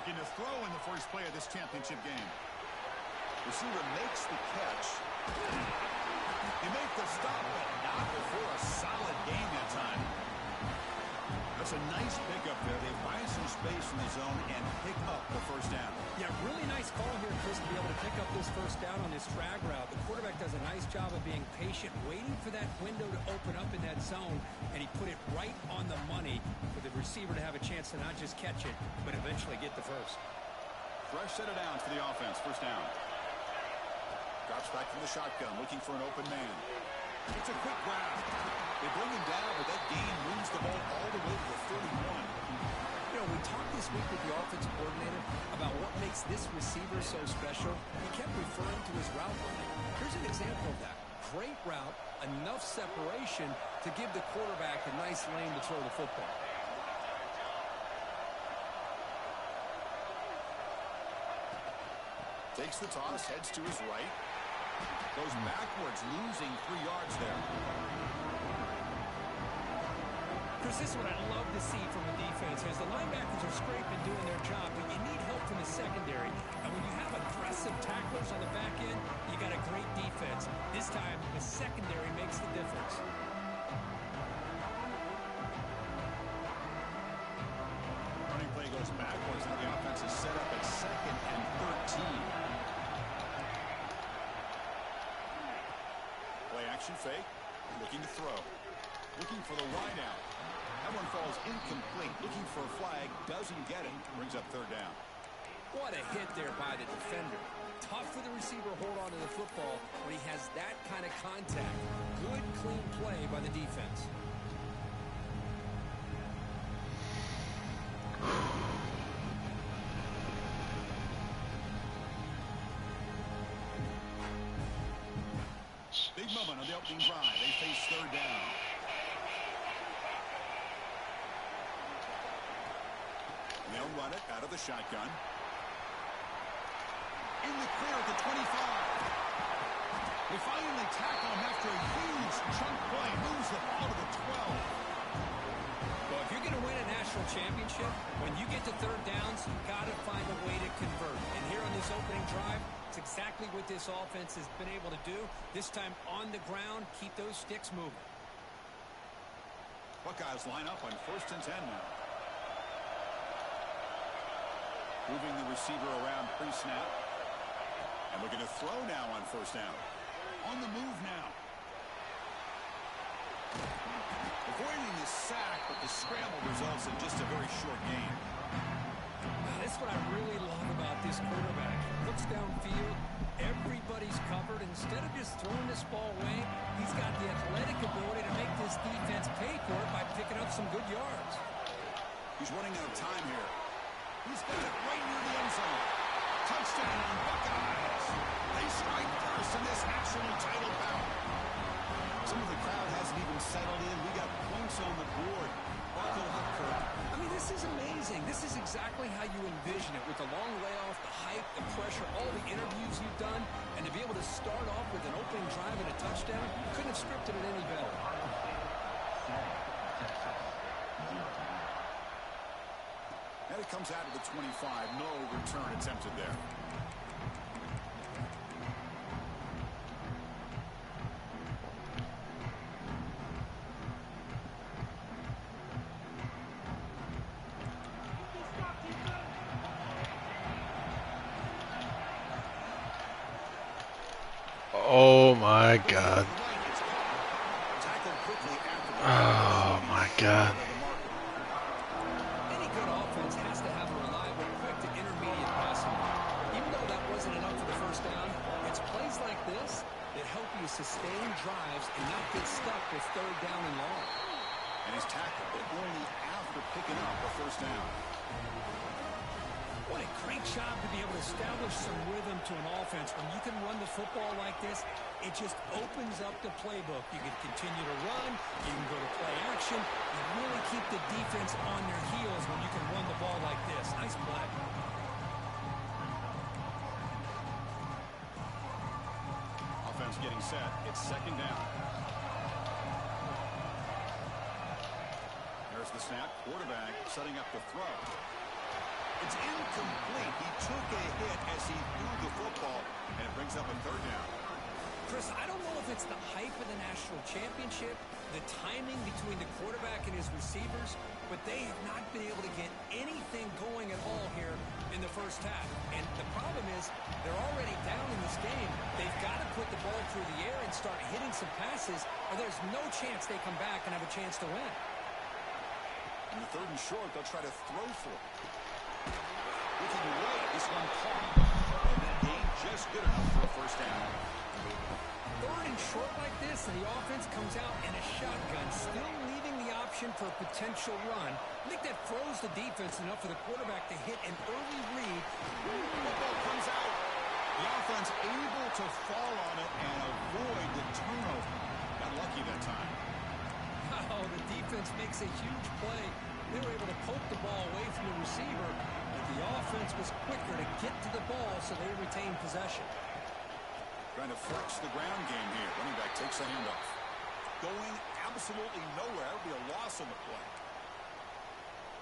Looking to throw in the first play of this championship game. Receiver makes the catch. He makes the stop, but not before a solid gain that time. That's a nice pickup there. They find some space in the zone and pick up the first down. Yeah, really nice call here, Chris, to be able to pick up this first down on this drag route. The quarterback does a nice job of being patient, waiting for that window to open up in that zone, and he put it right on the money for the receiver to have a chance to not just catch it, but eventually get the first. Fresh set of downs for the offense. First down. Drops back from the shotgun, looking for an open man. It's a quick grab. They bring him down, but that gain moves the ball all the way to the 31. You know, we talked this week with the offensive coordinator about what makes this receiver so special. He kept referring to his route running. Here's an example of that. Great route, enough separation to give the quarterback a nice lane to throw the football. Takes the toss, heads to his right. Goes backwards, losing 3 yards there. Chris, this is what I love to see from a defense is the linebackers are scraping, doing their job, but you need help from the secondary. And when you have aggressive tacklers on the back end, you got a great defense. This time, the secondary makes the difference. Running play goes backwards, and the offense is set up at 2nd and 13. Action fake, looking to throw, looking for the wide out. That one falls incomplete, looking for a flag, doesn't get it, brings up 3rd down. What a hit there by the defender. Tough for the receiver to hold on to the football when he has that kind of contact. Good, clean play by the defense. Big moment on the opening drive. They face 3rd down. And they'll run it out of the shotgun. In the clear at the 25. They finally tackle him after a huge chunk play. Moves the ball to the 12. Well, if you're going to win a national championship, when you get to 3rd downs, you've got to find a way to convert. And here on this opening drive, it's exactly what this offense has been able to do. This time on the ground, keep those sticks moving. Buckeyes line up on 1st and 10 now. Moving the receiver around pre-snap. And looking to throw now on 1st down. On the move now. Avoiding the sack, but the scramble results in just a very short gain. That's what I really love about this quarterback. Looks downfield, everybody's covered. Instead of just throwing this ball away, he's got the athletic ability to make this defense pay for it by picking up some good yards. He's running out of time here. He's got it right near the end zone. Touchdown, Buckeyes. They strike first in this national title bout. Some of the crowd hasn't even settled in. We got points on the board. Buckle up, Kirk. I mean, this is amazing. This is exactly how you envision it, with the long layoff, the hype, the pressure, all the interviews you've done, and to be able to start off with an opening drive and a touchdown, couldn't have scripted it any better. And it comes out of the 25. No return attempted there. Oh my God. Oh my God. Any good offense has to have a reliable, quick to intermediate passing. Even though that wasn't enough for the first down, it's plays like this that help you sustain drives and not get stuck with 3rd down and long. And he's tackled, but only after picking up the first down. What a great job to be able to establish some rhythm to an offense. When you can run the football like this, it just opens up the playbook. You can continue to run. You can go to play action. You really keep the defense on their heels when you can run the ball like this. Nice play. Offense getting set. It's 2nd down. There's the snap. Quarterback setting up the throw. It's incomplete. He took a hit as he threw the football, and it brings up a third down. Chris, I don't know if it's the hype of the national championship, the timing between the quarterback and his receivers, but they have not been able to get anything going at all here in the first half. And the problem is they're already down in this game. They've got to put the ball through the air and start hitting some passes, or there's no chance they come back and have a chance to win. On the third and short, they'll try to throw for it. Looking away, this one caught. And that gain just good enough for a first down. Third and short like this, and the offense comes out in a shotgun, still leaving the option for a potential run. I think that froze the defense enough for the quarterback to hit an early read. Football comes out. The offense able to fall on it and avoid the turnover. Got lucky that time. Oh, the defense makes a huge play. They were able to poke the ball away from the receiver, but the offense was quicker to get to the ball, so they retained possession. Trying to flex the ground game here. Running back takes the handoff. Going absolutely nowhere. It'll be a loss on the play.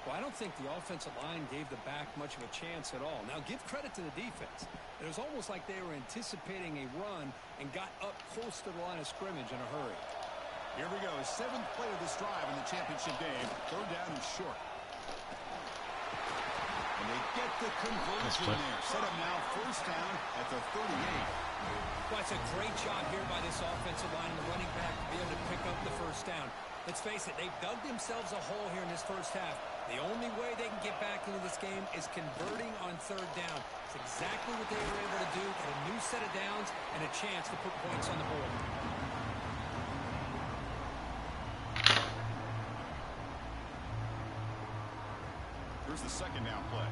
Well, I don't think the offensive line gave the back much of a chance at all. Now, give credit to the defense. It was almost like they were anticipating a run and got up close to the line of scrimmage in a hurry. Here we go. Seventh play of this drive in the championship game. Third down and short. And they get the conversion there. Set up now first down at the 38. Well, it's a great job here by this offensive line and the running back to be able to pick up the first down. Let's face it, they've dug themselves a hole here in this first half. The only way they can get back into this game is converting on third down. It's exactly what they were able to do. Get a new set of downs and a chance to put points on the board. Here's the second down play.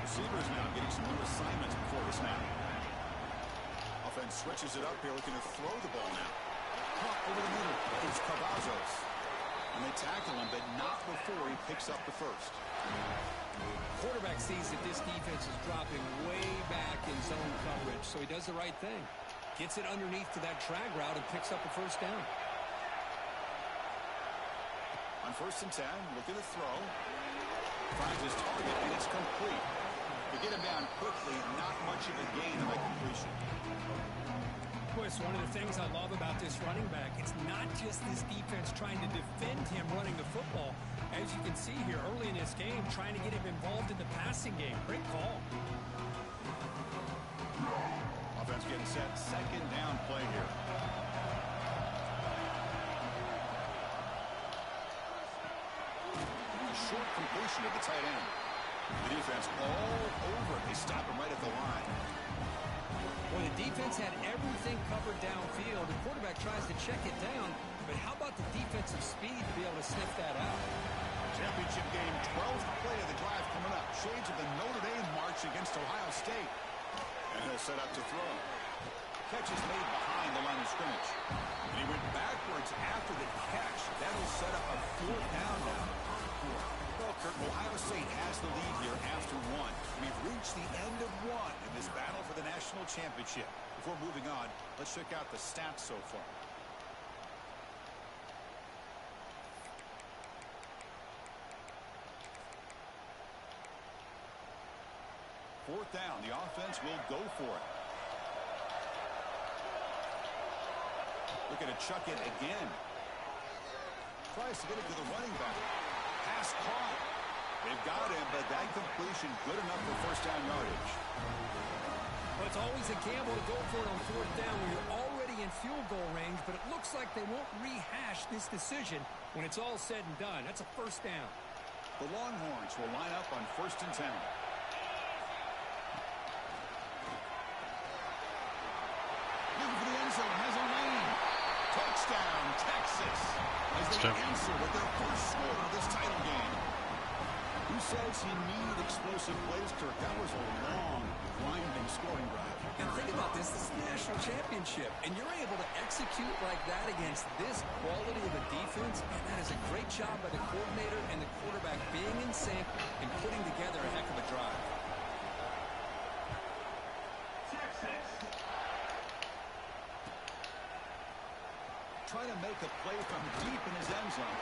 Receivers now getting some new assignments before the snap. Offense switches it up here, looking to throw the ball now. Caught over the middle. It's Cavazos. And they tackle him, but not before he picks up the first. Quarterback sees that this defense is dropping way back in zone coverage, so he does the right thing. Gets it underneath to that drag route and picks up a first down. On first and 10, looking to throw. Finds his target, and it's complete. To get him down quickly, not much of a gain on that completion. Chris, one of the things I love about this running back, it's not just this defense trying to defend him running the football. As you can see here early in this game, trying to get him involved in the passing game. Great call. Offense getting set. Second down play here. Short completion of the tight end. The defense all over it. They stop him right at the line. Well, the defense had everything covered downfield. The quarterback tries to check it down, but how about the defensive speed to be able to sniff that out? Championship game, 12th play of the drive coming up. Shades of the Notre Dame march against Ohio State. And he'll set up to throw. Catch is made behind the line of scrimmage. And he went backwards after the catch. That'll set up a fourth down now. Well, Kurt, Ohio State has the lead here after one. We've reached the end of one in this battle for the national championship. Before moving on, let's check out the stats so far. Fourth down, the offense will go for it. Looking to chuck it again. Tries to get it to the running back. Pass caught. They've got him, but that completion good enough for first down yardage. Well, it's always a gamble to go for it on fourth down when you're already in field goal range, but it looks like they won't rehash this decision when it's all said and done. That's a first down. The Longhorns will line up on first and 10. Looking for the end zone, has a lane. Touchdown, Texas, as they answer with their first score of this title game. Who says you need explosive plays, Kirk? That was a long, grinding scoring drive. And think about this. This is the national championship, and you're able to execute like that against this quality of a defense, and that is a great job by the coordinator and the quarterback being in sync and putting together a heck of a drive. Trying to make a play from deep in his end zone.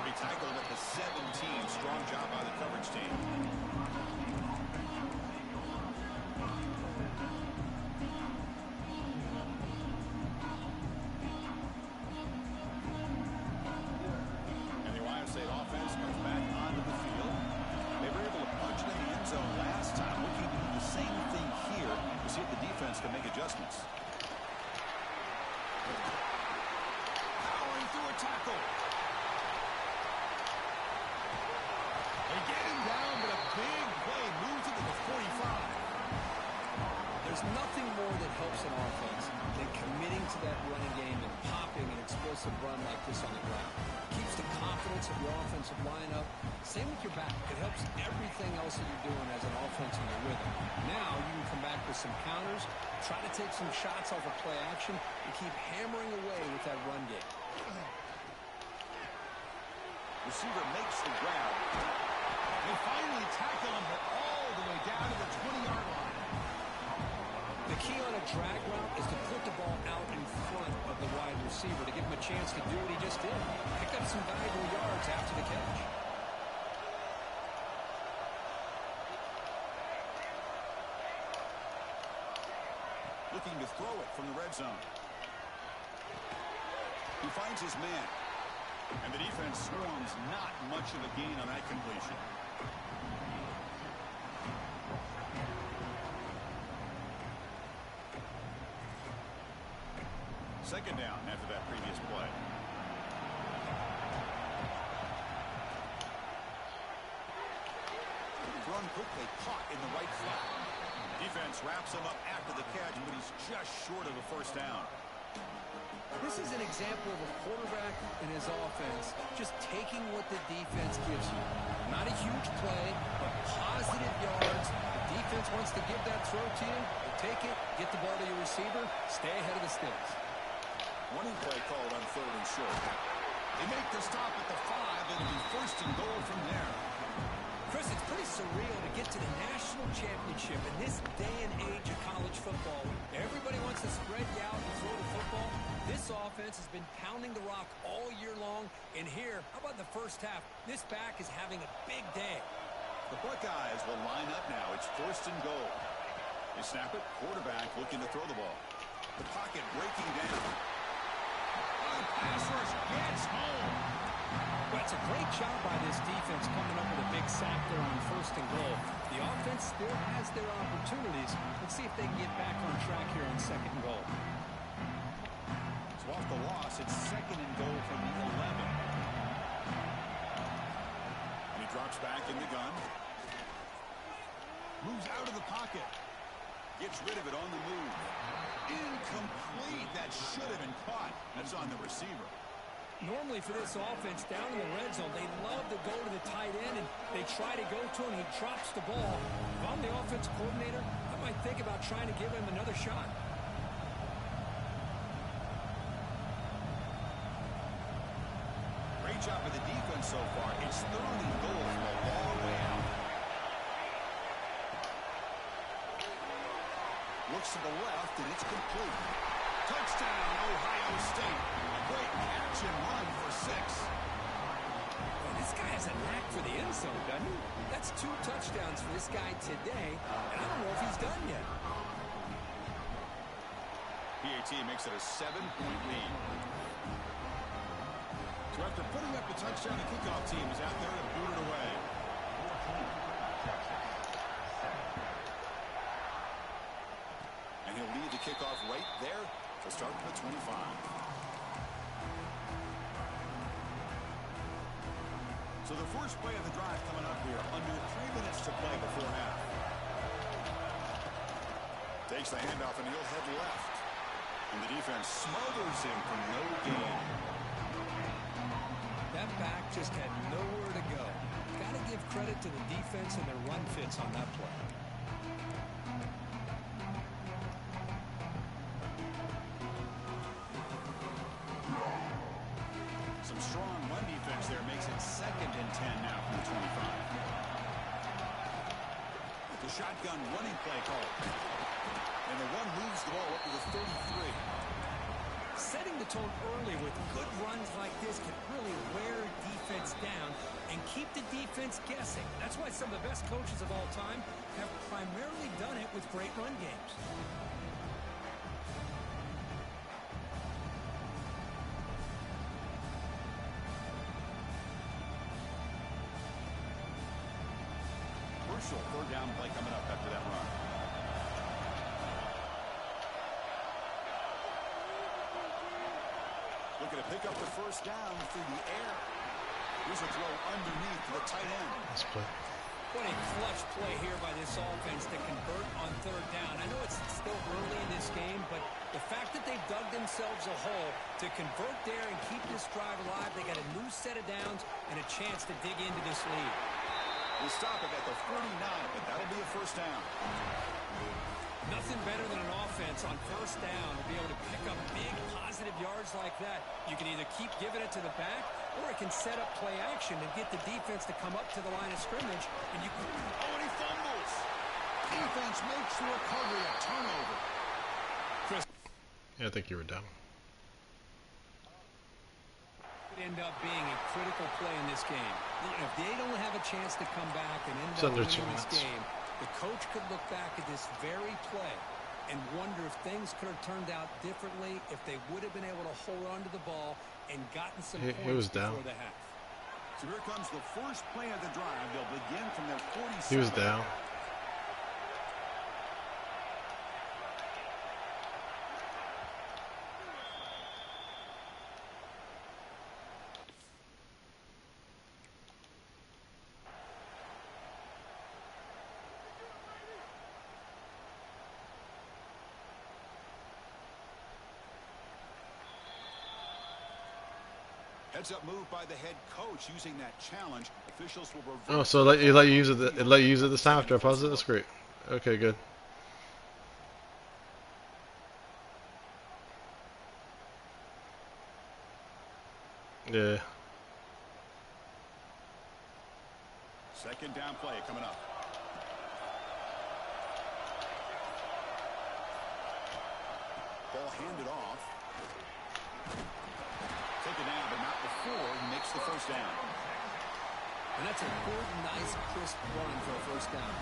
He tackled at the 17. Strong job by the coverage team. defense to make adjustments. Powering through a tackle. They get him down, but a big play moves it to the 45. There's nothing more that helps an offense than committing to that running game and popping an explosive run like this on the ground. It keeps the confidence of your offensive lineup. Same with your back. It helps everything else that you're doing as an offense in your rhythm. Now you can come back with some counters, try to take some shots off of play action, and keep hammering away with that run game. Receiver makes the grab. They finally tackle him all the way down to the 20-yard line. The key on a drag route is to put the ball out in front of the wide receiver to give him a chance to do what he just did. Pick up some valuable yards after the catch. Looking to throw it from the red zone. He finds his man. And the defense swarms not much of a gain on that completion. Second down after that previous play. Run quickly, caught in the right flat. Defense wraps him up after the catch, but he's just short of a first down. This is an example of a quarterback and his offense just taking what the defense gives you. Not a huge play, but positive yards. The defense wants to give that throw to you. You take it, get the ball to your receiver, stay ahead of the sticks. Running play called on 3rd and short. They make the stop at the 5, and it'll be 1st and goal from there. Chris, it's pretty surreal to get to the national championship in this day and age of college football. Everybody wants to spread you out and throw the football. This offense has been pounding the rock all year long. And here, how about the first half? This back is having a big day. The Buckeyes will line up now. It's 1st and goal. They snap it. Quarterback looking to throw the ball. The pocket breaking down. Pass rush gets home. Well, it's a great job by this defense coming up with a big sack there on 1st and goal. The offense still has their opportunities. Let's see if they can get back on track here on 2nd and goal. So off the loss, it's 2nd and goal from the 11. And he drops back in the gun. Moves out of the pocket. Gets rid of it on the move. Incomplete. That should have been caught. That's on the receiver. Normally for this offense, down in the red zone, they love to go to the tight end, and they try to go to him, he drops the ball. If I'm the offensive coordinator, I might think about trying to give him another shot. Great job by the defense so far. It's 3rd and goal from a long way out. Looks to the left, and it's complete. Touchdown, Ohio State. Great catch and run for 6. Well, this guy has a knack for the end zone, doesn't he? That's 2 touchdowns for this guy today, and I don't know if he's done yet. PAT makes it a 7-point lead. So after putting up a touchdown, the kickoff team is out there to boot it away. And he'll lead the kickoff right there to start from the 25. So the first play of the drive coming up here, under 3 minutes to play before half. Takes the handoff and he'll head left. And the defense smothers him for no gain. That back just had nowhere to go. Got to give credit to the defense and their run fits on that play. Some strong run defense there makes it 2nd and 10 now from the 25. The shotgun running play call. And the run moves the ball up to the 33. Setting the tone early with good runs like this can really wear defense down and keep the defense guessing. That's why some of the best coaches of all time have primarily done it with great run games. Crucial 3rd down play coming up after that run. to pick up the first down through the air. Here's a throw underneath to the tight end. Nice play. What a clutch play here by this offense to convert on third down. I know it's still early in this game, but the fact that they've dug themselves a hole to convert there and keep this drive alive, they got a new set of downs and a chance to dig into this lead. They stop it at the 49, but that'll be a first down. Nothing better than an offense on first down to be able to pick up big positive yards like that. You can either keep giving it to the back, or it can set up play action and get the defense to come up to the line of scrimmage. And you can... Oh, and he fumbles. Defense makes the recovery a turnover. Chris. Yeah, I think you were down. Could end up being a critical play in this game. If they don't have a chance to come back and end It's up under winning 2 this minutes. game, the coach could look back at this very play and wonder if things could have turned out differently, if they would have been able to hold on to the ball and gotten some He points was down. before the half. So here comes the first play of the drive. They'll begin from their 47. He was down. Heads up move by the head coach using that challenge. Officials will reverse. Oh, so it let you use it this time after I paused it? That's great. Okay, good. Yeah. Second down play coming up. Ball handed off. Taken down, but not before he makes the first down. And that's a good, nice, crisp run for a first down.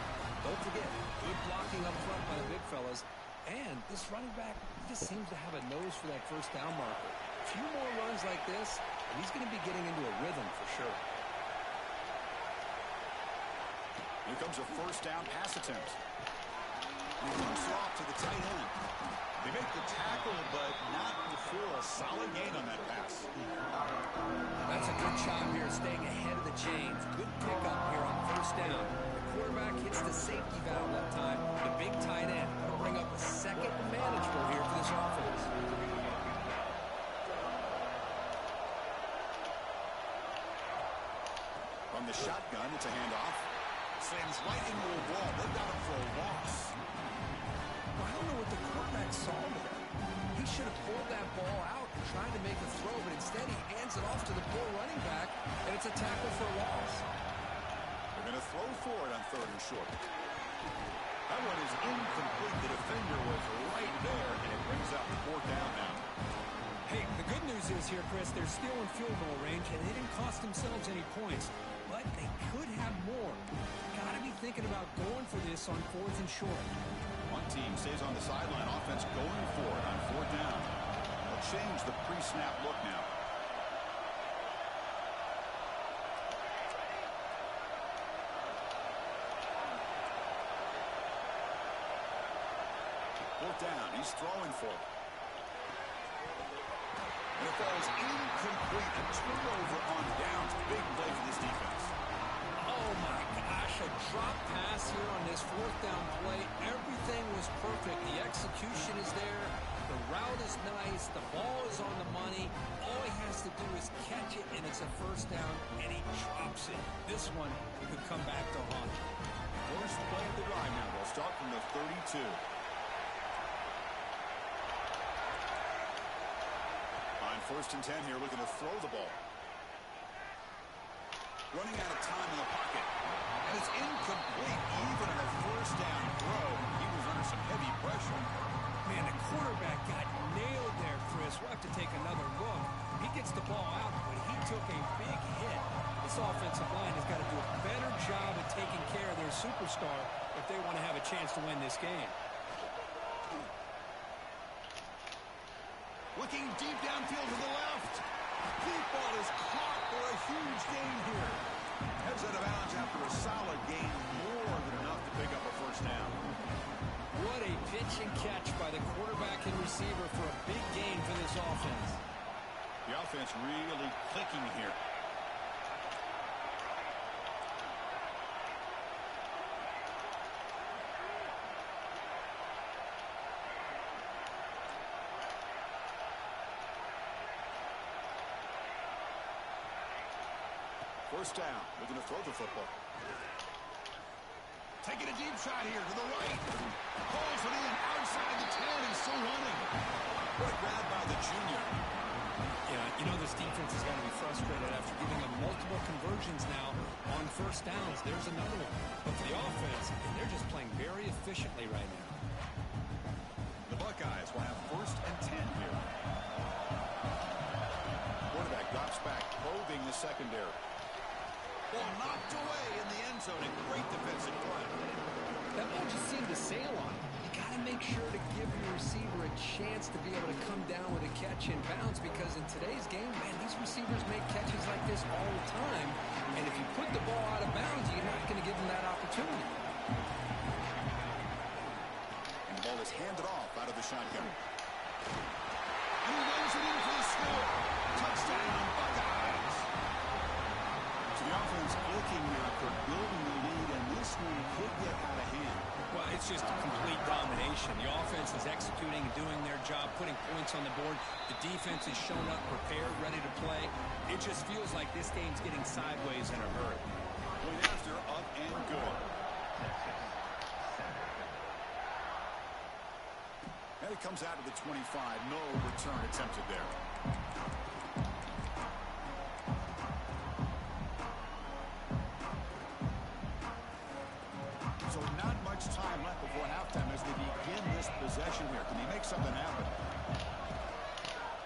Don't forget, good blocking up front by the big fellas. And this running back just seems to have a nose for that first down marker. A few more runs like this, and he's going to be getting into a rhythm for sure. Here comes a first down pass attempt. He dumps it off to the tight end. They make the tackle, but not before a solid gain on that pass. That's a good job here, staying ahead of the chains. Good pickup here on first down. The quarterback hits the safety valve that time. The big tight end. That'll bring up a second manageable here for this offense. From the shotgun, it's a handoff. Slams right into a wall. They've got him for a loss. Well, I don't know what the quarterback saw there. He should have pulled that ball out and tried to make a throw, but instead he hands it off to the poor running back, and it's a tackle for a loss. They're going to throw for it on third and short. That one is incomplete. The defender was right there, and it brings up the fourth down now. Hey, the good news is here, Chris, they're still in field goal range, and they didn't cost themselves any points, but they could have more. Got to be thinking about going for this on fourth and short. One team stays on the sideline. Offense going for it on fourth down. They'll change the pre-snap look now. Fourth down. He's throwing for it. And it falls incomplete. A turnover on downs. Big play for this defense. Oh, my gosh, a drop pass here on this fourth down play. Everything was perfect. The execution is there. The route is nice. The ball is on the money. All he has to do is catch it, and it's a first down, and he drops it. This one could come back to haunt him. First play of the drive now. They'll start from the 32. On first and 10 here, looking to throw the ball. Running out of time in the pocket. And it's incomplete. Even on a first down throw, he was under some heavy pressure. Man, the quarterback got nailed there, Chris. We'll have to take another look. He gets the ball out, but he took a big hit. This offensive line has got to do a better job of taking care of their superstar if they want to have a chance to win this game. Looking deep downfield to the left. Deep ball is caught for a huge gain here. Heads out of bounds after a solid gain, more than enough to pick up a first down. What a pitch and catch by the quarterback and receiver for a big gain for this offense. The offense really clicking here. First down. They're going to throw the football. Taking a deep shot here to the right. Pulls it in outside the 10. He's still running. What a grab by the junior. Yeah, you know this defense is going to be frustrated after giving them multiple conversions now on first downs. There's another one. But for the offense, they're just playing very efficiently right now. The Buckeyes will have first and 10 here. Quarterback drops back, probing the secondary. Ball knocked away in the end zone. A great defensive play. That ball just seemed to sail on. You got to make sure to give your receiver a chance to be able to come down with a catch in bounds, because in today's game, man, these receivers make catches like this all the time. And if you put the ball out of bounds, you're not going to give them that opportunity. And the ball is handed off out of the shotgun. And he runs it in for the score. Touchdown, Buckeyes. So the offense looking now for building the lead, and this one could get out of hand. Well, it's just complete domination. The offense is executing and doing their job, putting points on the board. The defense is shown up, prepared, ready to play. It just feels like this game's getting sideways in a hurry. Point after, up and good. And it comes out to the 25. No return attempted there. So not much time left before halftime as they begin this possession here. Can he make something happen?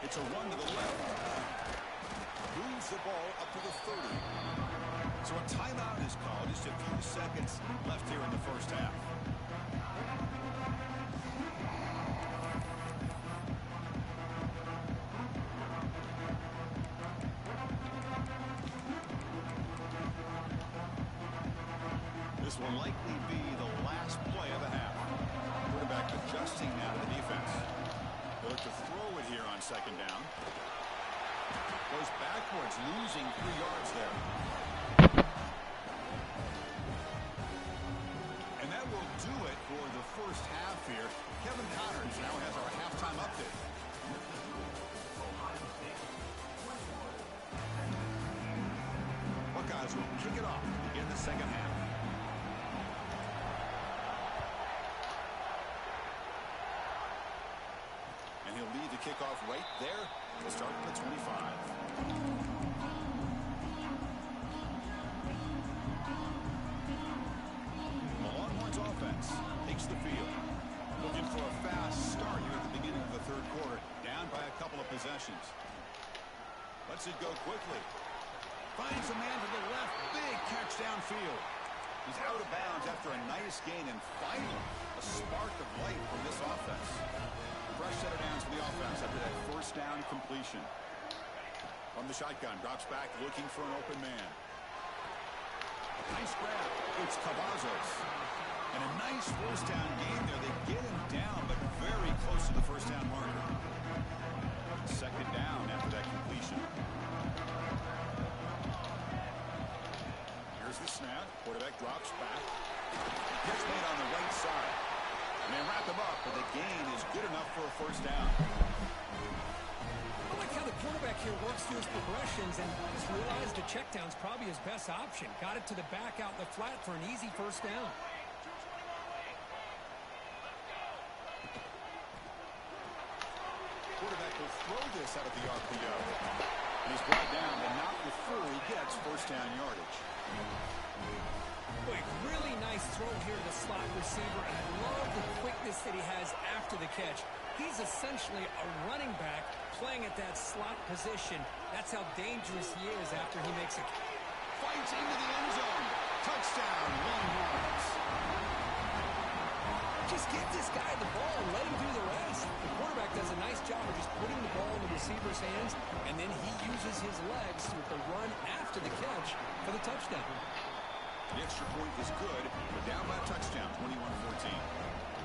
It's a run to the left. Moves the ball up to the 30. So a timeout is called. Just a few seconds left here in the first half. This will likely be the last play of the half. Quarterback adjusting now to the defense. They'll look to throw it here on second down. Goes backwards, losing 3 yards there. And that will do it for the first half here. Kevin Connors now has our halftime update. Buckeyes will kick it off to begin the second half. He'll lead the kickoff right there to start at the 25. The Longhorns offense takes the field. Looking for a fast start here at the beginning of the third quarter. Down by a couple of possessions. Lets it go quickly. Finds a man to the left. Big catch downfield. He's out of bounds after a nice gain, and finally a spark of light from this offense. Fresh set of downs for the offense after that first down completion. From the shotgun, drops back, looking for an open man. Nice grab. It's Cavazos. And a nice first down game there. They get him down, but very close to the first down marker. Second down after that completion. Here's the snap. Quarterback drops back. Catch made on the right side. And they wrap him up, but the gain is good enough for a first down. I like how the quarterback here works through his progressions and just realized the check down's probably his best option. Got it to the back out in the flat for an easy first down. Quarterback will throw this out of the RPO. And he's brought down, but not before he gets first down yardage. Boy, really nice throw here to the slot receiver, and I love the quickness that he has after the catch. He's essentially a running back playing at that slot position. That's how dangerous he is after he makes it. Fights into the end zone. Touchdown, Longhorns. Just give this guy the ball and let him do the rest. The quarterback does a nice job of just putting the ball in the receiver's hands, and then he uses his legs with the run after the catch for the touchdown. The extra point is good. We're down by a touchdown, 21-14.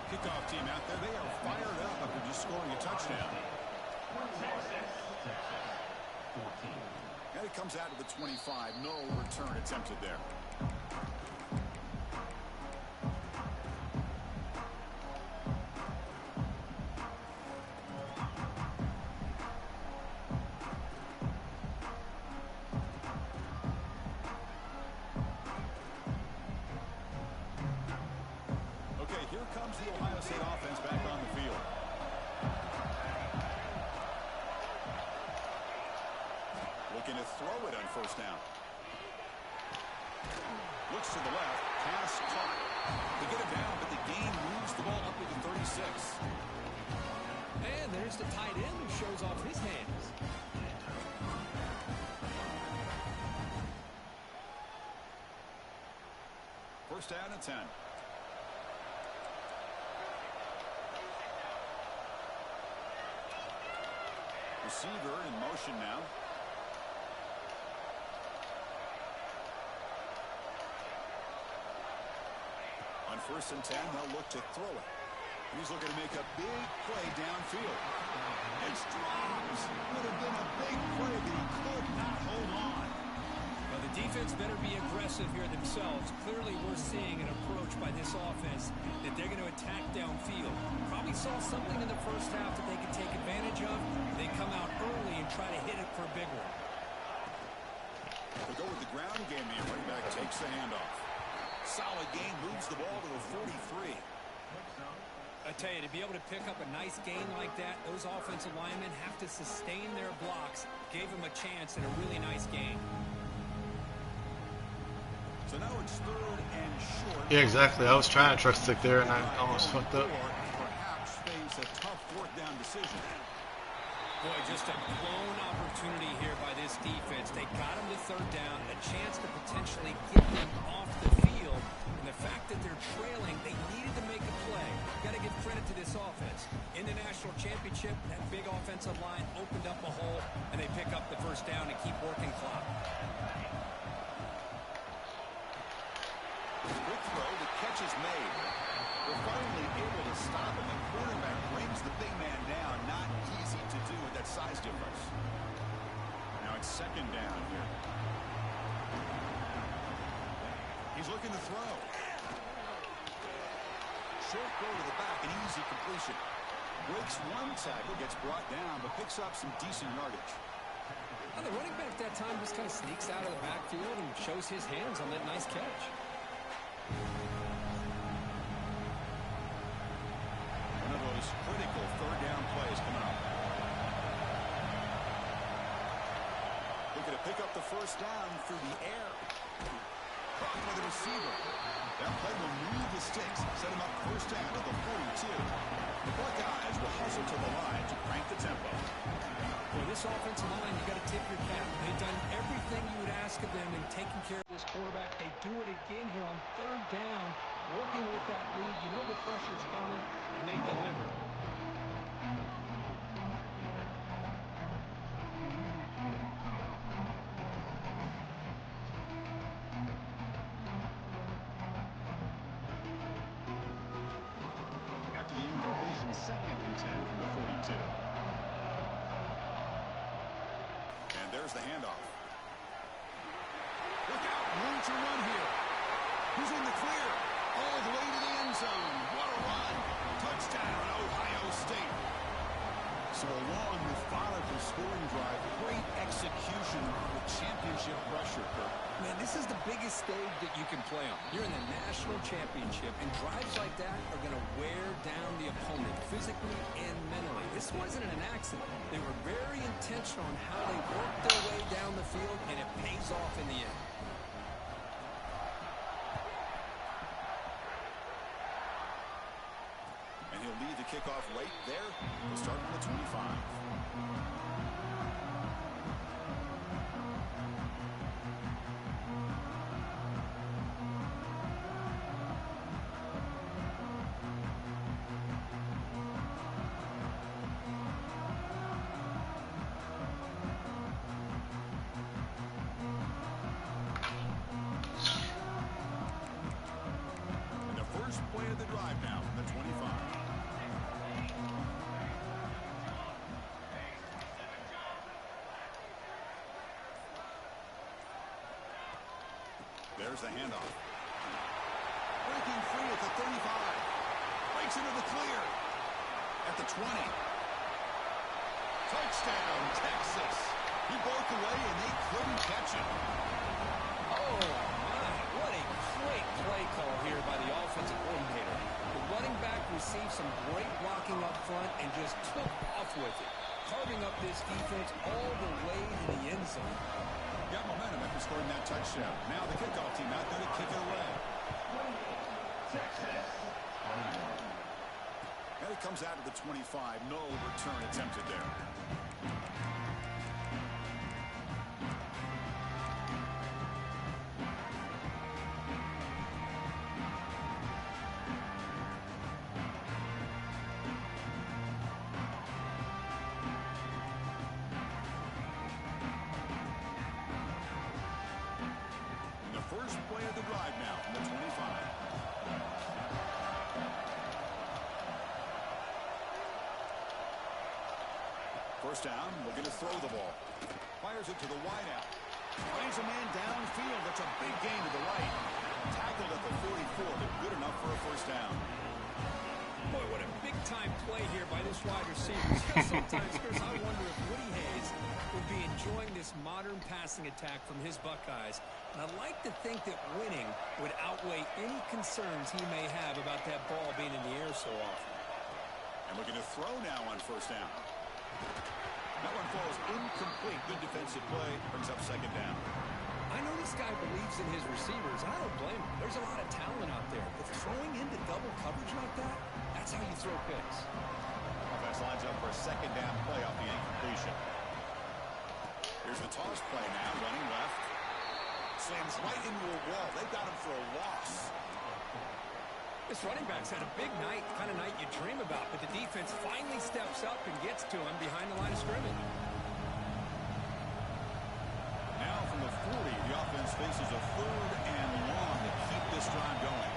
Kickoff team out there. They are fired up after just scoring a touchdown. And it comes out of the 25. No return attempted there. Okay, here comes the Ohio State offense back on the field. Looking to throw it on first down. Looks to the left. Pass caught. They get it down, but the game moves the ball up to the 36. And there's the tight end who shows off his hands. First down and 10. Receiver in motion now. On first and 10, they'll look to throw it. He's looking to make a big play downfield. It's dropped. Would have been a big play, but he could not hold on. Well, the defense better be aggressive here themselves. Clearly, we're seeing an approach by this offense that they're going to attack downfield. Probably saw something in the first half that they could take advantage of. They come out early and try to hit it for a big one. They go with the ground game. The running back takes the handoff. Solid game, moves the ball to the 43. I tell you, to be able to pick up a nice gain like that, those offensive linemen have to sustain their blocks. Gave them a chance in a really nice game. So now it's third and short. Yeah, exactly. I was trying to truck stick there and I almost fucked up. Perhaps face a tough fourth down decision. Boy, just a blown opportunity here by this defense. They got them to third down, a chance to potentially get them off the field. And the fact that they're trailing, they needed to make a play. Got to give credit to this offense. In the national championship, that big offensive line opened up a hole, and they pick up the first down and keep working clock. Good throw, the catch is made. They're finally able to stop him. The quarterback brings the big man down. Not easy to do with that size difference. Now it's second down here. He's looking to throw. Short throw to the back, an easy completion. Breaks one tackle, gets brought down, but picks up some decent yardage. Well, the running back that time just kind of sneaks out of the backfield and shows his hands on that nice catch. One of those critical third down plays coming up. Looking to pick up the first down through the air. Caught by the receiver. That play will move the sticks, set him up first down at the 42. The Buckeyes will hustle to the line to crank the tempo. For this offensive line, you got to tip your cap. They've done everything you would ask of them in taking care of this quarterback. They do it again here on third down, working with that lead. You know the pressure's coming, and they deliver. After the incompletion, second and 10 from the 42. And there's the handoff. Look out, room to run here. Who's in the clear? All the way to the end zone. What a run. Touchdown, Ohio State. So a long, methodical scoring drive. Great execution with championship pressure, Kirk. Man, this is the biggest stage that you can play on. You're in the national championship, and drives like that are going to wear down the opponent physically and mentally. This wasn't an accident. They were very intentional on how they worked their way down the field, and it pays off in the end. And he'll lead the kickoff late there. He'll start from the 25. And the first play of the drive now from the 25. There's the handoff. Breaking free at the 35. Breaks into the clear. At the 20. Touchdown, Texas. He broke away and they couldn't catch him. Oh, my. What a great play call here by the offensive coordinator. The running back received some great blocking up front and just took off with it, carving up this defense all the way to the end zone. Got momentum after scoring that touchdown. Now the kickoff team out there to kick it away. And it comes out of the 25. No return attempted there. First play of the drive now from the 25. First down, looking to throw the ball. Fires it to the wideout. Finds a man downfield. That's a big gain to the right. Tackled at the 44, but good enough for a first down. Boy, what a big-time play here by this wide receiver. Sometimes, Chris, I wonder if Woody Hayes would be enjoying this modern passing attack from his Buckeyes. And I'd like to think that winning would outweigh any concerns he may have about that ball being in the air so often. And looking to throw now on first down. That one falls incomplete. Good defensive play. Brings up second down. I know this guy believes in his receivers, and I don't blame him. There's a lot of talent out there. But throwing into double coverage like that, that's how you throw picks. Offense lines up for a second down play off the incompletion. Here's the toss play now, running left. Slams right into a wall. They got him for a loss. This running back's had a big night, the kind of night you dream about, but the defense finally steps up and gets to him behind the line of scrimmage. Now from the 40, the offense faces a third and long to keep this drive going.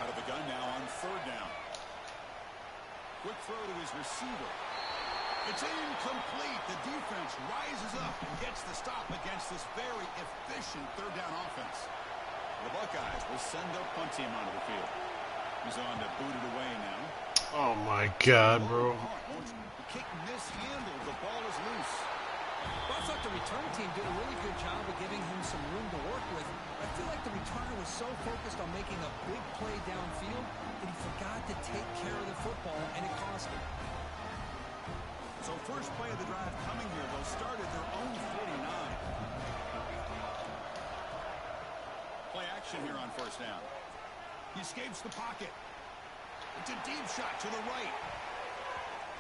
Out of the gun now on third down. Quick throw to his receiver. It's incomplete. The defense rises up and gets the stop against this very efficient third down offense. The Buckeyes will send their punt team onto the field. He's on to boot it away now. Oh my God, bro. The kick mishandled. The ball is loose. Well, I thought the return team did a really good job of giving him some room to work with. I feel like the returner was so focused on making a big play downfield that he forgot to take care of the football, and it cost him. So first play of the drive coming here. They'll start at their own 49. Play action here on first down. He escapes the pocket. It's a deep shot to the right.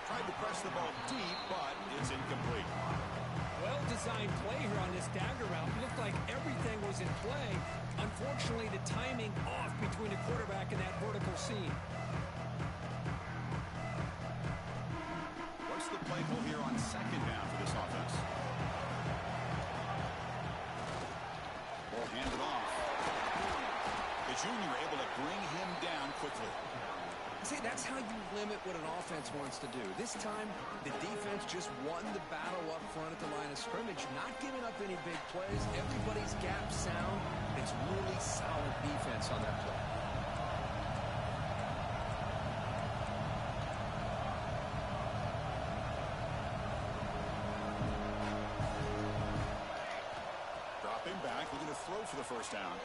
Tried to press the ball deep, but it's incomplete. Well-designed play here on this dagger route. Looked like everything was in play. Unfortunately, the timing off between the quarterback and that vertical seam. What's the play call here on second down for this offense? Ball handed off. The junior able to bring him down quickly. See, that's how you limit what an offense wants to do. This time, the defense just won the battle up front at the line of scrimmage, not giving up any big plays. Everybody's gap sound. It's really solid defense on that play. Dropping back, looking to throw for the first down.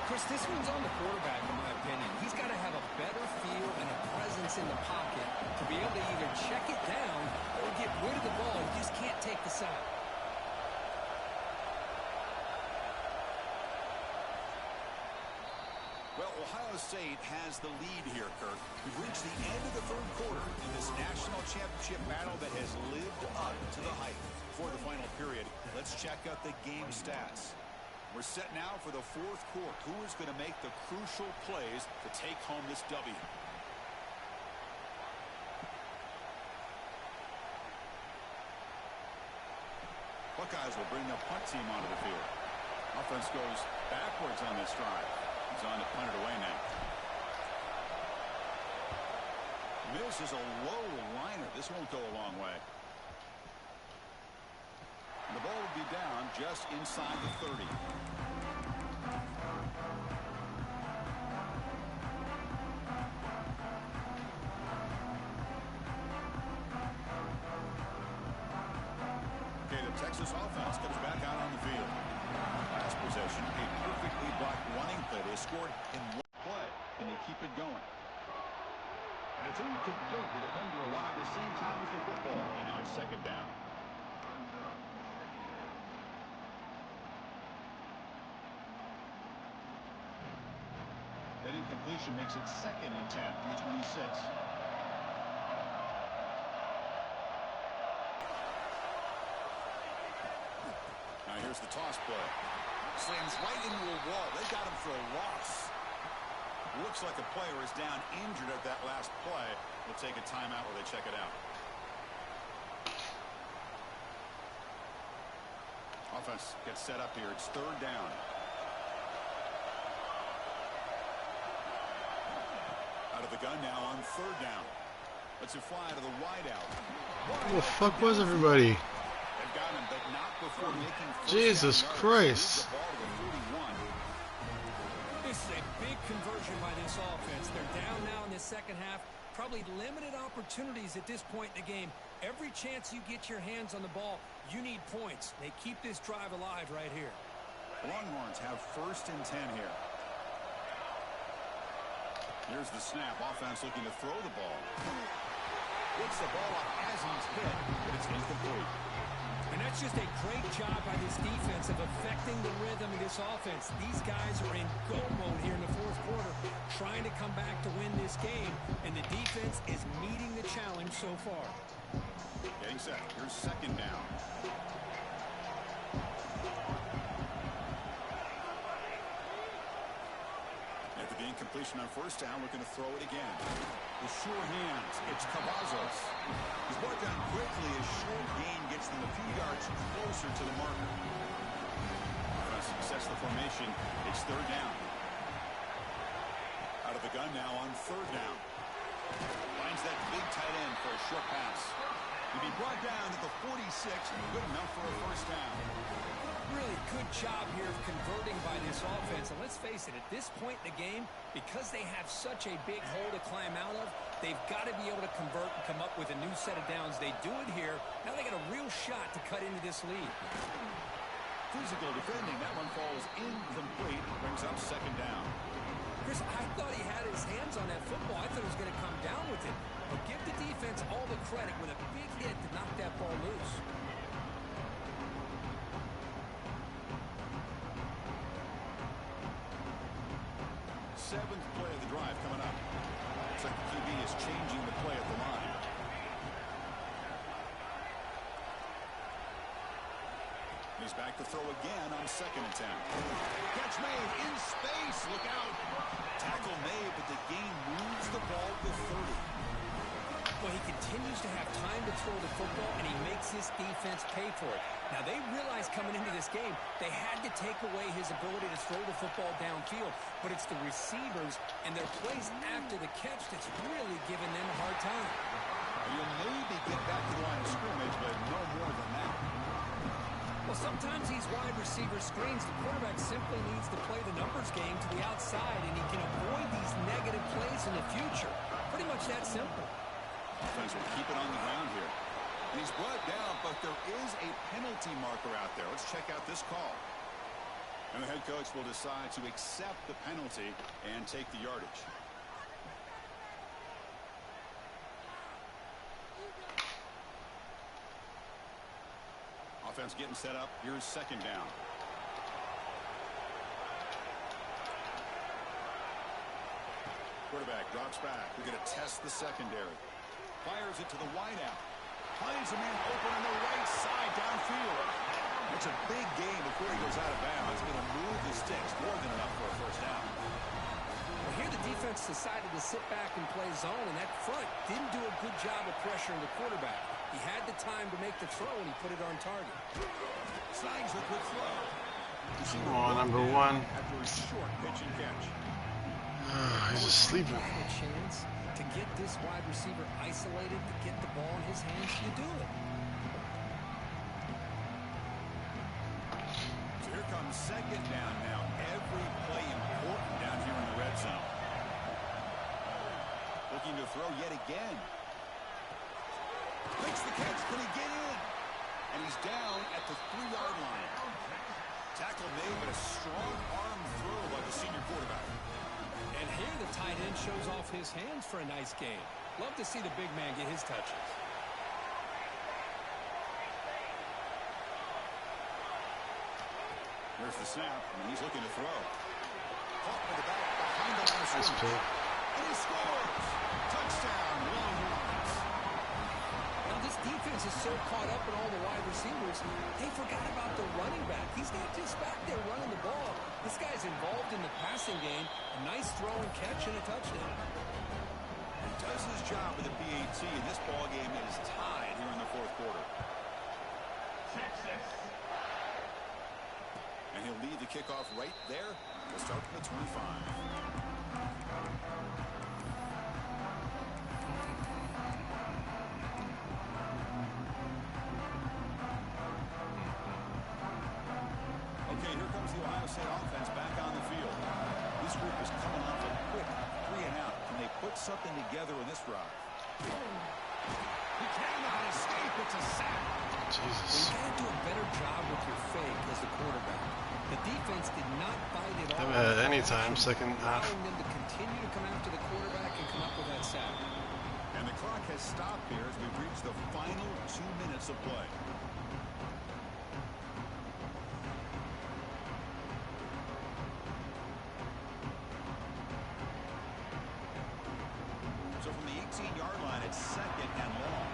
Chris, this one's on the quarterback, in my opinion. He's got to have a better feel and a presence in the pocket to be able to either check it down or get rid of the ball. He just can't take the sack. Well, Ohio State has the lead here, Kirk. We've reached the end of the third quarter in this national championship battle that has lived up to the hype. For the final period, let's check out the game stats. We're set now for the fourth quarter. Who is going to make the crucial plays to take home this W? Buckeyes will bring the punt team onto the field. Offense goes backwards on this drive. He's on to punt it away now. This is a low liner. This won't go a long way. The ball will be down just inside the 30. Okay, the Texas offense comes back out on the field. Last possession, a perfectly blocked running play. They scored in one play. Can they keep it going? And it's incomplete. The defender arrived the same time as the football. And now it's second down. That incompletion makes it second and 10 from the 26. Now here's the toss play. Slams right into a wall. They got him for a loss. Looks like a player is down injured at that last play. We'll take a timeout while they check it out. Offense gets set up here. It's third down. Out of the gun now on third down. Lets it fly to the wideout. Who the fuck was everybody? They've got him, but not before making Jesus Christ. This is a big conversion by this offense. They're down now in the second half. Probably limited opportunities at this point in the game. Every chance you get your hands on the ball, you need points. They keep this drive alive right here. Longhorns have first and 10 here. Here's the snap. Offense looking to throw the ball. Gets the ball up as he's hit, but it's incomplete. And that's just a great job by this defense of affecting the rhythm of this offense. These guys are in go mode here in the fourth quarter, trying to come back to win this game, and the defense is meeting the challenge so far. Getting set. Here's second down. After the incompletion on first down, looking to throw it again. The sure hands. It's Cavazos. He's brought down quickly as short gain gets them a few yards closer to the marker. Offense sets the formation. It's third down. Out of the gun now on third down. Finds that big tight end for a short pass. He'll be brought down to the 46. Good enough for a first down. Really good job here of converting by this offense. And let's face it, at this point in the game, because they have such a big hole to climb out of, they've got to be able to convert and come up with a new set of downs. They do it here. Now they got a real shot to cut into this lead. Physical defending. That one falls incomplete. Brings up second down. Chris, I thought he had his hands on that football. I thought he was going to come down with it. But give the defense all the credit with a big hit to knock that ball loose. Seventh play of the drive coming up. Looks like the QB is changing the play at the line. He's back to throw again on second and 10. Catch made in space. Look out. Tackle made, but the game moves the ball to 30. Well, he continues to have time to throw the football, and he makes his defense pay for it. Now, they realized coming into this game, they had to take away his ability to throw the football downfield, but it's the receivers and their plays after the catch that's really giving them a hard time. You'll maybe get back to the line of scrimmage, but no more than that. Well, sometimes these wide receiver screens, the quarterback simply needs to play the numbers game to the outside, and he can avoid these negative plays in the future. Pretty much that simple. Offense will keep it on the ground here. And he's brought down, but there is a penalty marker out there. Let's check out this call. And the head coach will decide to accept the penalty and take the yardage. Offense getting set up. Here's second down. Quarterback drops back. We're going to test the secondary. Fires it to the wideout. Finds a man open on the right side downfield. It's a big gain before he goes out of bounds. It's going to move the sticks more than enough for a first down. Well, here the defense decided to sit back and play zone, and that front didn't do a good job of pressuring the quarterback. He had the time to make the throw, and he put it on target. Slides with the throw. Come on, number one. After a short pitch and catch. He's just sleeping. A chance to get this wide receiver isolated, to get the ball in his hands, you do it. On second down now, every play important down here in the red zone. Looking to throw yet again. Makes the catch. Can he get in? And he's down at the 3-yard line. Tackle made, but a strong arm throw by the senior quarterback. And here the tight end shows off his hands for a nice game. Love to see the big man get his touches. Here's the snap, and he's looking to throw. Caught by the back behind the line of scrimmage. And he scores! Touchdown, Longhorns. Now this defense is so caught up in all the wide receivers, they forgot about the running back. He's not just back there running the ball. This guy's involved in the passing game. A nice throw and catch and a touchdown. He does his job with the PAT, and this ball game is tied here in the fourth quarter. And he'll lead the kickoff right there. We'll start from the 25. Okay, here comes the Ohio State offense back on the field. This group is coming off a quick 3-and-out. Can they put something together in this drive? He cannot escape. It's a sack. Jesus. You got to do a better job with your fake as the quarterback. The defense did not bite it all. Haven't had any time, second half. Allowing them to continue to come after the quarterback and come up with that sack. And the clock has stopped here as we've reached the final 2 minutes of play. So from the 18-yard line, it's second and long.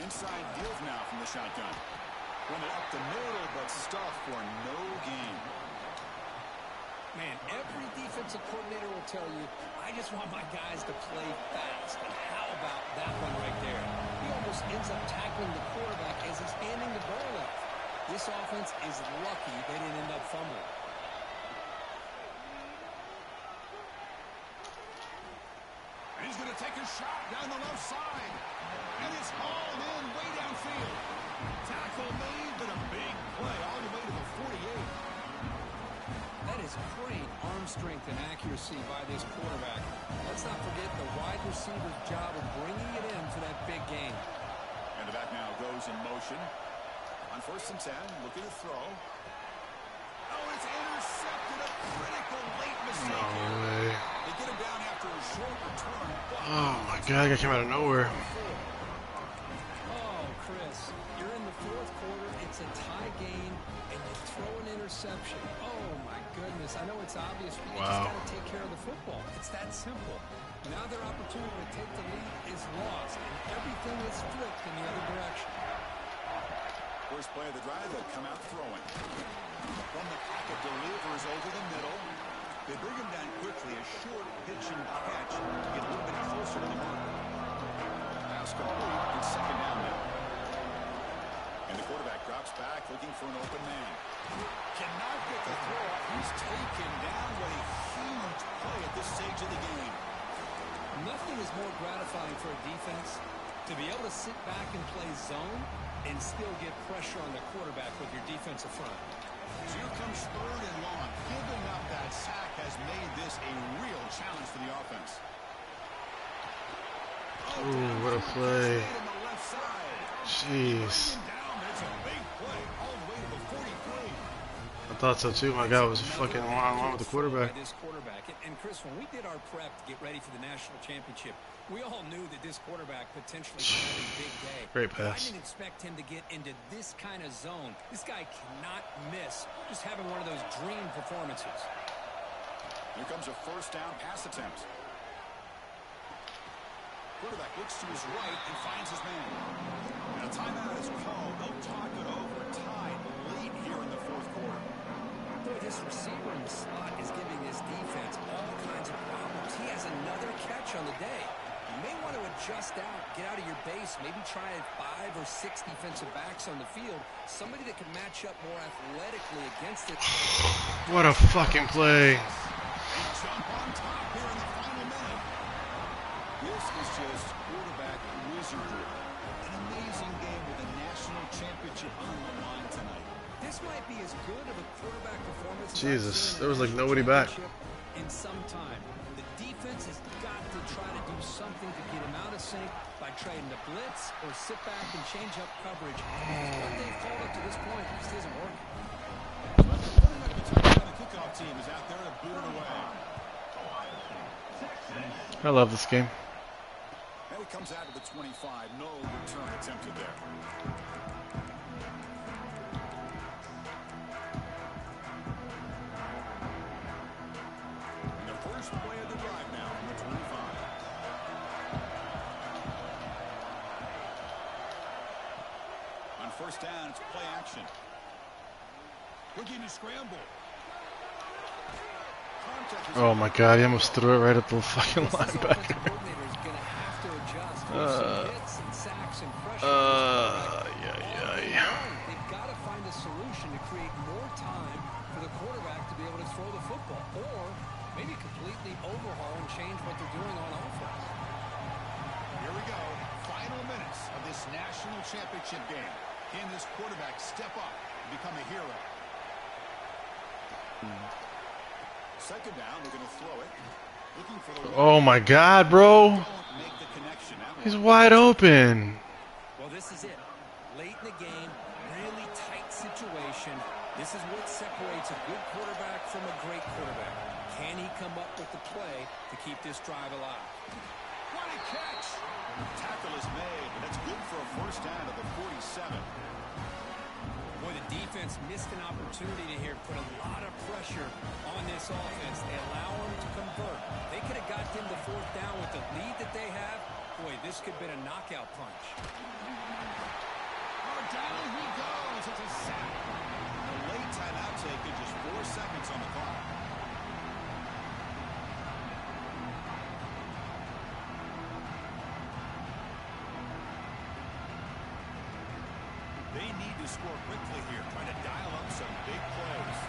Inside deals now from the shotgun. Run it up the middle, but stuffed for no gain. Man, every defensive coordinator will tell you, I just want my guys to play fast. And how about that one right there? He almost ends up tackling the quarterback as he's handing the ball off. This offense is lucky they didn't end up fumbling. And he's going to take a shot down the left side. And it's hauled in way downfield. Tackle made, but a big play all the way to the 48. That is great arm strength and accuracy by this quarterback. Let's not forget the wide receiver's job of bringing it in for that big game. And the back now goes in motion. On 1st and 10, looking to throw. Oh, it's intercepted. A critical late mistake here. No way. They get him down after a short return. Oh my god, that came out of nowhere. Oh, Chris, you're in the fourth quarter. It's a tie game, and you throw an interception. Oh, my goodness. I know it's obvious, but you just got to take care of the football. It's that simple. Now their opportunity to take the lead is lost, and everything is flipped in the other direction. First play of the drive, they'll come out throwing. From the pocket, delivers over the middle. They bring him down quickly, a short pitch and catch to get a little bit closer to the marker. Pass complete, it's second down now. And the quarterback drops back, looking for an open man. Cannot get the throw off. He's taken down. What a huge play at this stage of the game. Nothing is more gratifying for a defense to be able to sit back and play zone and still get pressure on the quarterback with your defensive front. So here comes 3rd and long. Giving up that sack has made this a real challenge for the offense. Ooh, what a play. Jeez. I thought so too. My God was fucking one-on-one with the quarterback. And Chris, when we did our prep to get ready for the national championship, we all knew that this quarterback potentially could have a big day. Great pass. I didn't expect him to get into this kind of zone. This guy cannot miss. Just having one of those dream performances. Here comes a first down pass attempt. Quarterback looks to his right and finds his man. And a timeout is called. They'll talk it over. Tied late here in the fourth quarter. Boy, this receiver in the slot is giving this defense all kinds of problems. He has another catch on the day. You may want to adjust out, get out of your base, maybe try 5 or 6 defensive backs on the field. Somebody that can match up more athletically against it. What a fucking play. They jump on top here in the final minute. This is just quarterback wizardry. An amazing game with a national championship on the line tonight. This might be as good of a quarterback performance as Jesus, I've seen there was in a like national nobody back. championship in some time. The defense has got to try to do something to get him out of sync by trying to blitz or sit back and change up coverage. What they've called up to this point just isn't working. The kickoff team is out there to boot it away. I love this game. And it comes out to the 25. No return attempted there. And the first play of the drive now from the 25. On first down, it's play action. Looking to scramble. Oh my god, he almost threw it right at the fucking linebacker. They've got to find a solution to create more time for the quarterback to be able to throw the football, or maybe completely overhaul and change what they're doing on offense. Here we go. Final minutes of this national championship game. Can this quarterback step up and become a hero? Second down, they're going to throw it. Looking for the Oh my god, bro. Don't make the connection. He's wide open. Well, this is it. Late in the game, really tight situation. This is what separates a good quarterback from a great quarterback. Can he come up with the play to keep this drive alive? What a catch! Tackle is made, but that's good for a first down at the 47. Boy, the defense missed an opportunity to here put a lot of pressure on this offense. They allow them to convert. They could have got them to fourth down with the lead that they have. Boy, this could have been a knockout punch. Oh, down he goes. It's a sack. A late timeout taken, just 4 seconds on the clock. They need to score quickly here, trying to dial up some big plays.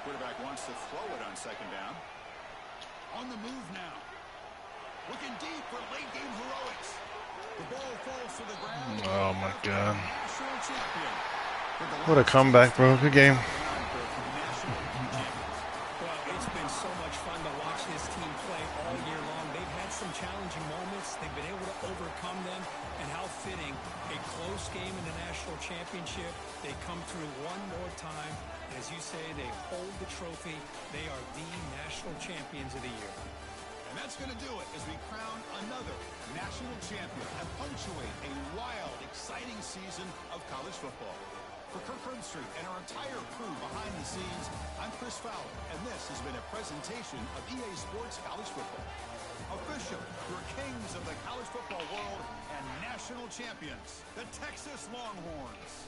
Quarterback wants to throw it on second down. On the move now. Looking deep for late-game heroics. The ball falls to the ground. Oh my god. National champion. What a comeback, bro. Good game. Well, it's been so much fun to watch this team play all year long. They've had some challenging moments. They've been able to overcome them. And how fitting, a close game in the national championship. They come through one more time. And as you say, they hold the trophy. They are the national champions of the year. And that's going to do it as we crown another national champion and punctuate a wild, exciting season of college football. For Kirk Herbstreit and our entire crew behind the scenes, I'm Chris Fowler, and this has been a presentation of EA Sports College Football. Official, your kings of the college football world and national champions, the Texas Longhorns.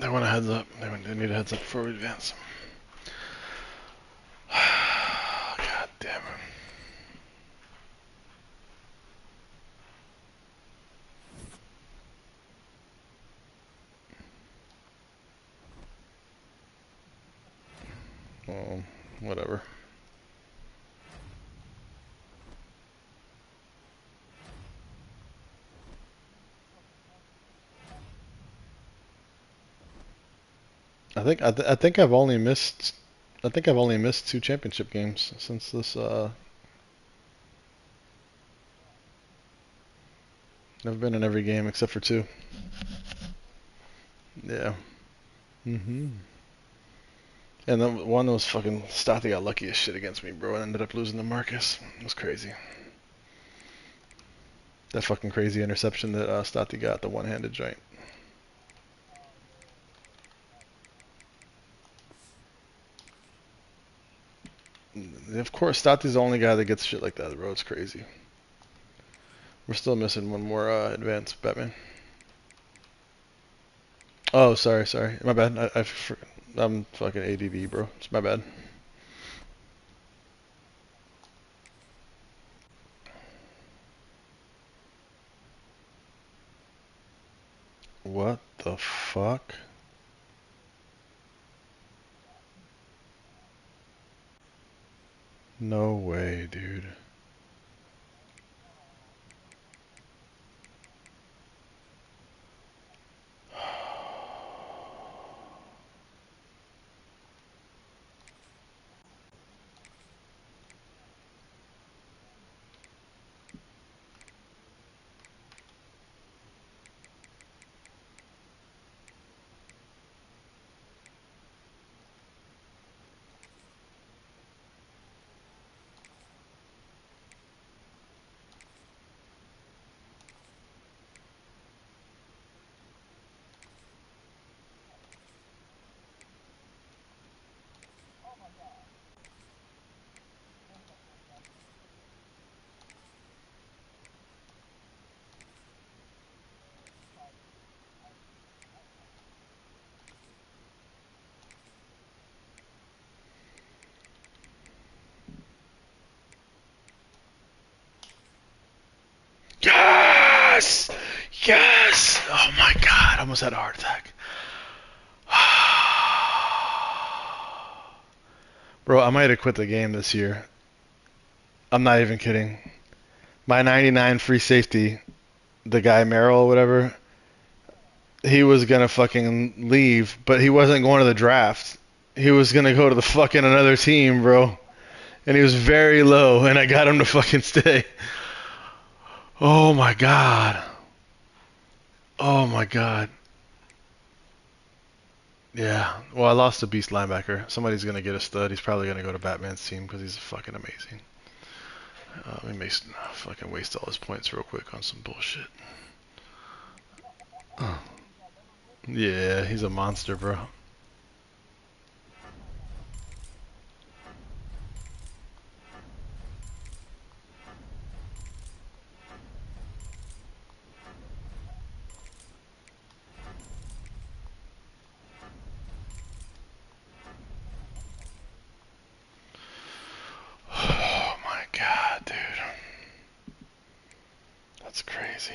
They want a heads up. They need a heads up before we advance. God damn it. Well, whatever. I think I've only missed 2 championship games since this I've been in every game except for 2. Yeah. And then one was fucking Stothy got lucky as shit against me, bro, and ended up losing to Marcus. It was crazy. That fucking crazy interception that Stothy got, the one-handed joint. Of course, Stati's the only guy that gets shit like that, bro. It's crazy. We're still missing one more advanced Batman. Oh, sorry. My bad. I'm fucking ADD, bro. It's my bad. What the fuck? No way, dude. Yes! Yes! Oh my god, I almost had a heart attack. Bro, I might have quit the game this year. I'm not even kidding. My 99 free safety, the guy Merrill or whatever, he was gonna fucking leave, but he wasn't going to the draft. He was gonna go to the fucking another team, bro. And he was very low, and I got him to fucking stay. Oh my god. Oh my god. Yeah. Well, I lost a beast linebacker. Somebody's gonna get a stud. He's probably gonna go to Batman's team because he's fucking amazing. He may fucking waste all his points real quick on some bullshit. Oh. Yeah, he's a monster, bro. Oh my god, dude. That's crazy.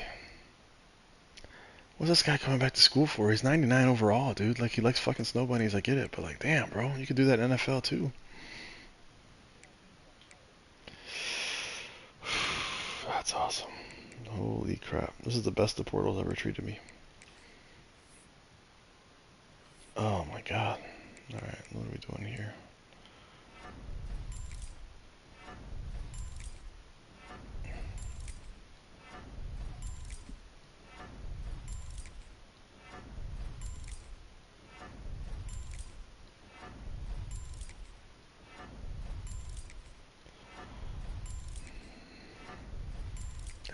What's this guy coming back to school for? He's 99 overall, dude. Like, he likes fucking snow bunnies. I get it. But, like, damn, bro. You could do that in NFL, too. That's awesome. Holy crap. This is the best the portal's ever treated me. Oh, my God. Alright, what are we doing here?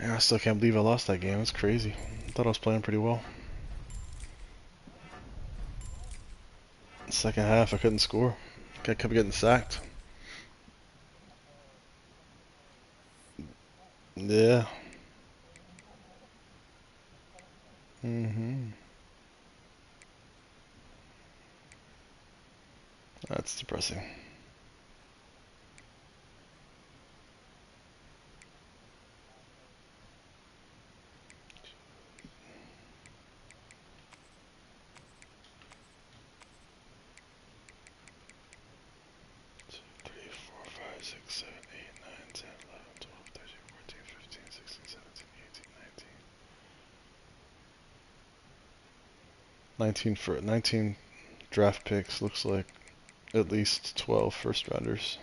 Yeah, I still can't believe I lost that game. It's crazy. I thought I was playing pretty well. Second half, I couldn't score. I kept getting sacked. Yeah. That's depressing. Six, 7, 8, 9, 10, 11, 12, 13, 14, 15, 16, 17, 18, 19. 19 for 19 draft picks, looks like at least 12 first rounders.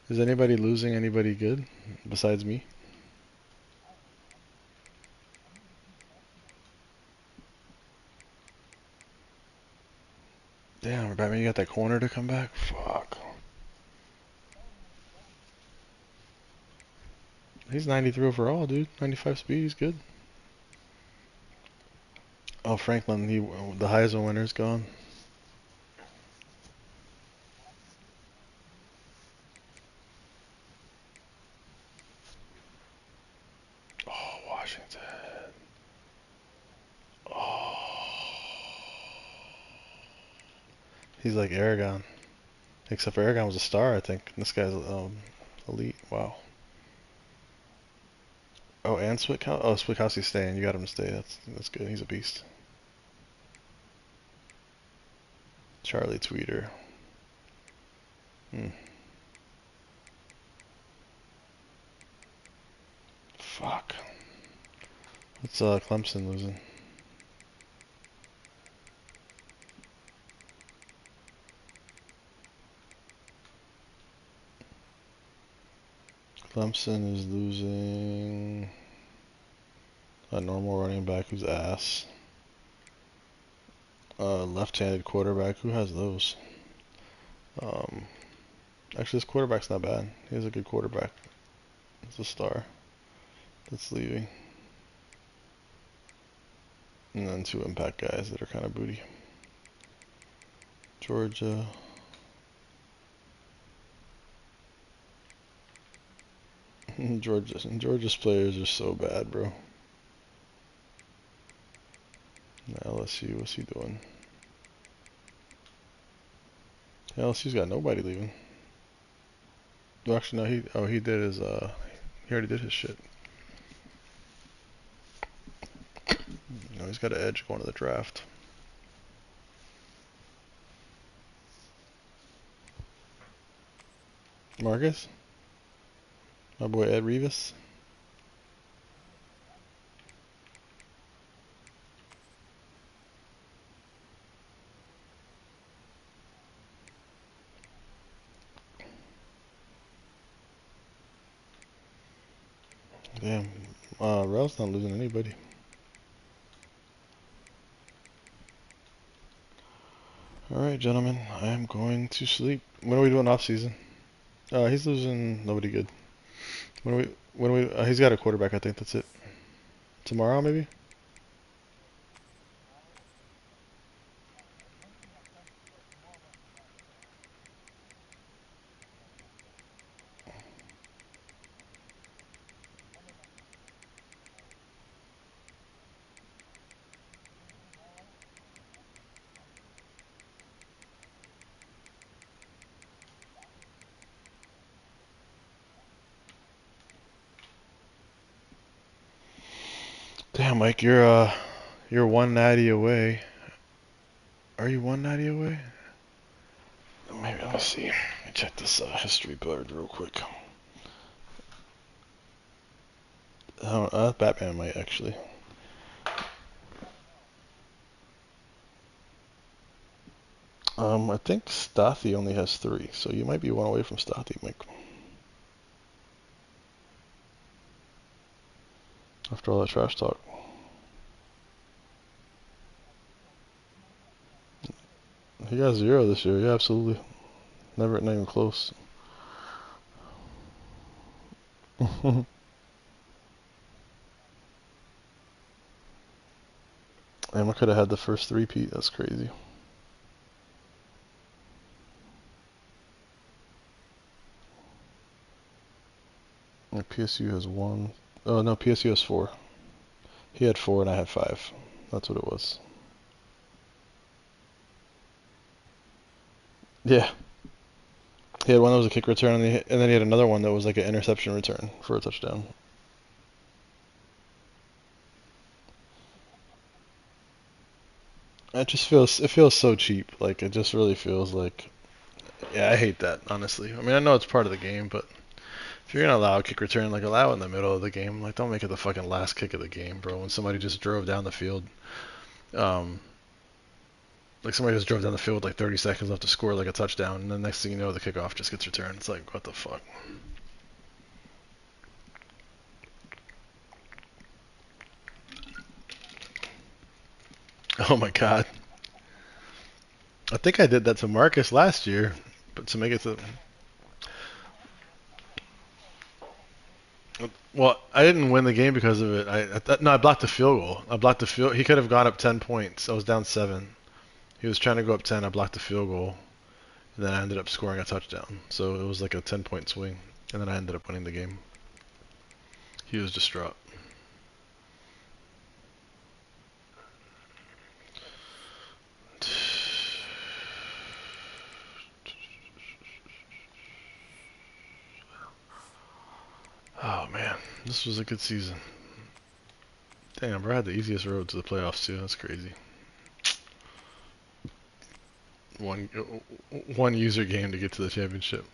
Is anybody losing anybody good besides me? Damn, Batman, you got that corner to come back? Fuck. He's 93 overall, dude. 95 speed, he's good. Oh, Franklin, the Heisman winner's gone. Oh, Washington. Oh. He's like Aragon. Except for Aragon was a star, I think. This guy's elite. Wow. Oh, and Switkowski. Oh, Switkowski's staying. You got him to stay. That's good. He's a beast. Charlie Tweeter. Fuck. What's Clemson losing? Clemson is losing a normal running back who's ass. Left-handed quarterback. Who has those? Actually, this quarterback's not bad. He has a good quarterback. He's a star. That's leaving. And then 2 impact guys that are kind of booty. Georgia. Georgia's players are so bad, bro. LSU, what's he doing? LSU's got nobody leaving. Well, actually, no, he did his, he already did his shit. No, he's got an edge going to the draft. Marcus? My boy Ed Revis? Damn. Rel's not losing anybody. Alright, gentlemen. I am going to sleep. When are we doing off season? He's losing nobody good. He's got a quarterback, I think that's it. Tomorrow, maybe? Damn, Mike, you're one natty away. Are you one natty away? Maybe, let me see. Let me check this history board real quick. Batman might actually. I think Stothy only has 3, so you might be one away from Stothy, Mike. After all that trash talk. He got 0 this year, yeah, absolutely. Not even close. Emma could have had the first 3-peat, that's crazy. And PSU has 1. Oh no, PSU has 4. He had 4 and I had 5. That's what it was. Yeah. He had one that was a kick return, and then he had another one that was like an interception return for a touchdown. It feels so cheap. Like, it just really feels like, yeah, I hate that, honestly. I mean, I know it's part of the game, but if you're gonna allow a kick return, like, allow it in the middle of the game. Like, don't make it the fucking last kick of the game, bro. When somebody just drove down the field, like somebody just drove down the field with like 30 seconds left to score like a touchdown, and the next thing you know, the kickoff just gets returned. It's like, what the fuck? Oh my god. I think I did that to Marcus last year, but to make it to. Well, I didn't win the game because of it. No, I blocked the field goal. I blocked the field. He could have gone up 10 points. I was down 7. He was trying to go up 10. I blocked the field goal, and then I ended up scoring a touchdown. So it was like a 10-point swing, and then I ended up winning the game. He was distraught. Oh man, this was a good season. Damn, bro, I had the easiest road to the playoffs too. That's crazy. One one user game to get to the championship.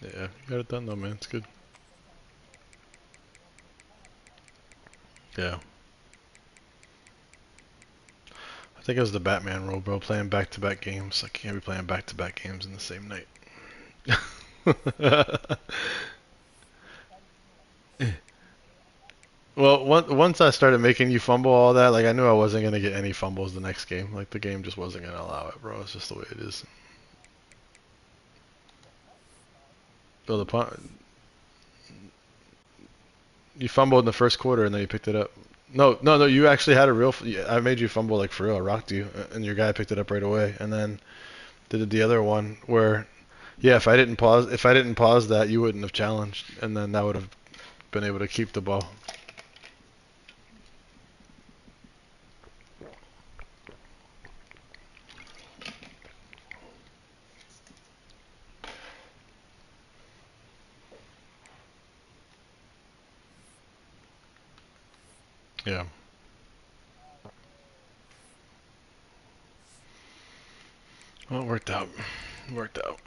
Yeah, you got it done though, man. It's good. Yeah. I think it was the Batman role, bro. Playing back-to-back games. I can't be playing back-to-back games in the same night. Well, once I started making you fumble all that, like I knew I wasn't gonna get any fumbles the next game. Like the game just wasn't gonna allow it, bro. It's just the way it is. Well, the punt, you fumbled in the first quarter and then you picked it up. No, no, no. You actually had a real. I made you fumble like for real. I rocked you, and your guy picked it up right away. And then did the other one where, yeah, if I didn't pause that, you wouldn't have challenged, and then that would have been able to keep the ball. Yeah. Well, it worked out. It worked out.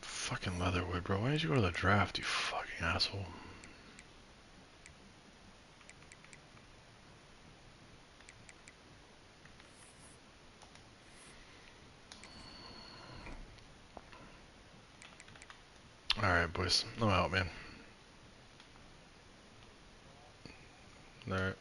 Fucking Leatherwood, bro. Why did you go to the draft, you fucking asshole? Alright, boys. I'm out, man. Alright.